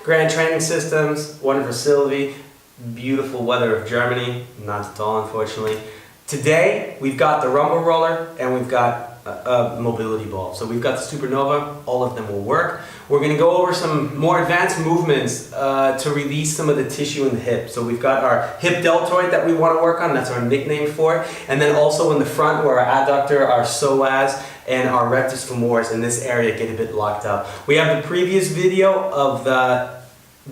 Grand Training Systems, one for Sylvie, beautiful weather of Germany, not at all unfortunately. Today we've got the rumble roller and we've got a mobility ball. So we've got the Supernova, all of them will work. We're going to go over some more advanced movements to release some of the tissue in the hip. So we've got our hip deltoid that we want to work on, that's our nickname for it. And then also in the front where our adductor, our psoas, and our rectus femoris in this area get a bit locked up. We have the previous video of the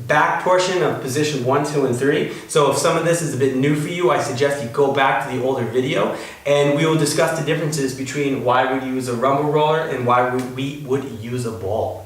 back portion of position 1, 2, and 3. So if some of this is a bit new for you, I suggest you go back to the older video and we will discuss the differences between why we use a rumble roller and why we would use a ball.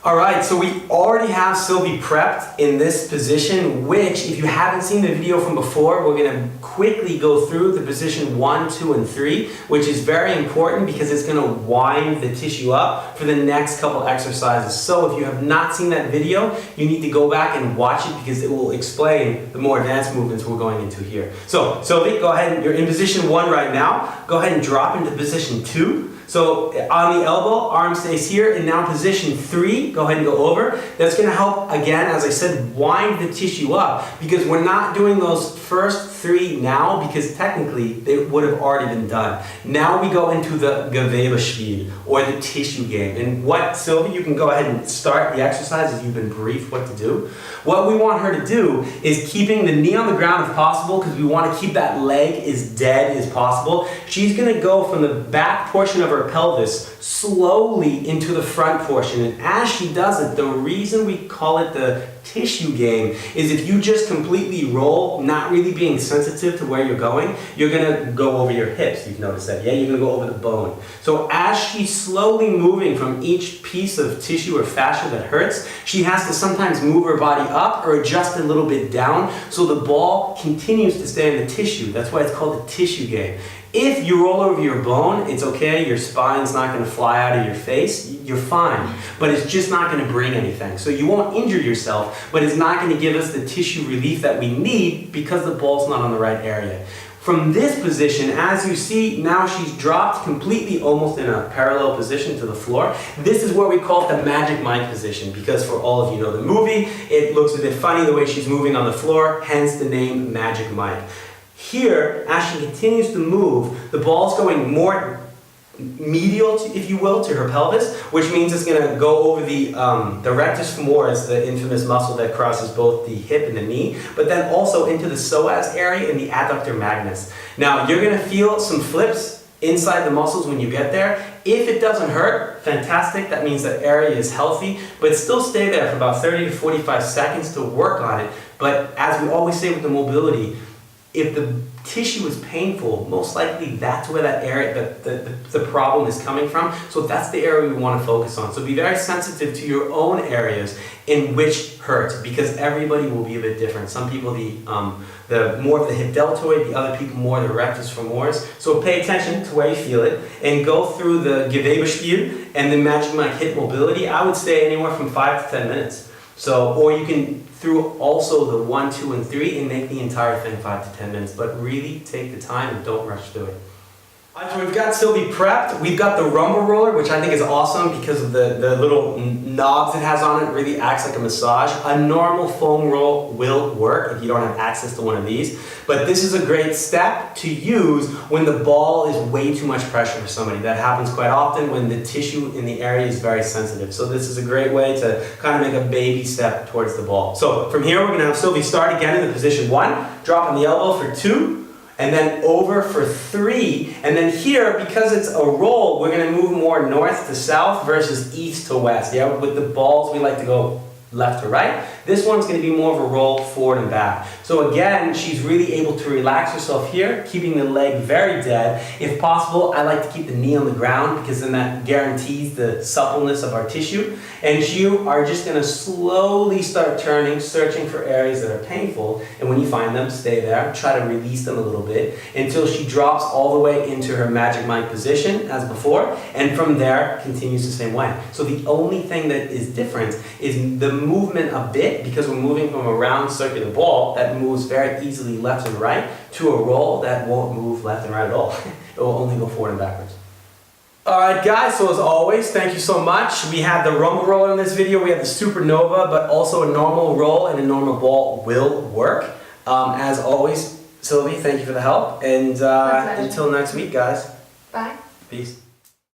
Alright, so we already have Sylvie prepped in this position, which if you haven't seen the video from before, we're going to quickly go through the position 1, 2, and 3, which is very important because it's going to wind the tissue up for the next couple exercises. So if you have not seen that video, you need to go back and watch it because it will explain the more advanced movements we're going into here. So Sylvie, go ahead, you're in position 1 right now. Go ahead and drop into position 2. So on the elbow, arm stays here, and now position 3, go ahead and go over. That's going to help, again, as I said, wind the tissue up because we're not doing those first 3 now because technically they would have already been done. Now we go into the Gewebespiel, or the tissue game. And what, Sylvie, you can go ahead and start the exercise as you've been briefed what to do. What we want her to do is keeping the knee on the ground if possible because we want to keep that leg as dead as possible. She's going to go from the back portion of her pelvis slowly into the front portion, and as she does it, the reason we call it the tissue game is if you just completely roll, not really being sensitive to where you're going, you're gonna go over your hips. You've noticed that, yeah? You're gonna go over the bone. So as she's slowly moving from each piece of tissue or fascia that hurts, she has to sometimes move her body up or adjust a little bit down so the ball continues to stay in the tissue. That's why it's called the tissue game. If you roll over your bone, it's okay, your spine's not going to fly out of your face, you're fine, but it's just not going to bring anything. So you won't injure yourself, but it's not going to give us the tissue relief that we need because the ball's not on the right area. From this position, as you see, now she's dropped completely almost in a parallel position to the floor. This is what we call the Magic Mike position because for all of you know the movie, it looks a bit funny the way she's moving on the floor, hence the name Magic Mike. Here, as she continues to move, the ball's going more medial, if you will, to her pelvis, which means it's going to go over the rectus femoris, the infamous muscle that crosses both the hip and the knee, but then also into the psoas area and the adductor magnus. Now, you're going to feel some flips inside the muscles when you get there. If it doesn't hurt, fantastic, that means that area is healthy, but still stay there for about 30 to 45 seconds to work on it. But as we always say with the mobility, if the tissue is painful, most likely that's where that area, the problem is coming from. So that's the area we want to focus on. So be very sensitive to your own areas in which hurt because everybody will be a bit different. Some people the more of the hip deltoid, the other people more the rectus femoris. So pay attention to where you feel it and go through the Gewebespiel and the Magic Mike hip mobility. I would say anywhere from 5 to 10 minutes. So, or you can through also the 1, 2, and 3 and make the entire thing 5 to 10 minutes, but really take the time and don't rush through it. Alright, so we've got Sylvie prepped. We've got the rumble roller, which I think is awesome because of the little knobs it has on it. It really acts like a massage. A normal foam roll will work if you don't have access to one of these, but this is a great step to use when the ball is way too much pressure for somebody. That happens quite often when the tissue in the area is very sensitive. So this is a great way to kind of make a baby step towards the ball. So from here, we're going to have Sylvie start again in the position 1, drop on the elbow for 2, and then over for 3, and then here, because it's a roll, we're going to move more north to south versus east to west. Yeah, with the balls, we like to go left to right. This one's going to be more of a roll forward and back. So again, she's really able to relax herself here, keeping the leg very dead. If possible, I like to keep the knee on the ground because then that guarantees the suppleness of our tissue. And you are just going to slowly start turning, searching for areas that are painful. And when you find them, stay there. Try to release them a little bit until she drops all the way into her Magic Mike position as before. And from there, continues the same way. So the only thing that is different is the movement a bit because we're moving from a round circular ball that moves very easily left and right to a roll that won't move left and right at all. It will only go forward and backwards. Alright guys, so as always, thank you so much. We had the rumble roller in this video, we had the supernova, but also a normal roll and a normal ball will work. As always, Sylvie, thank you for the help, and until next week guys. Bye. Peace.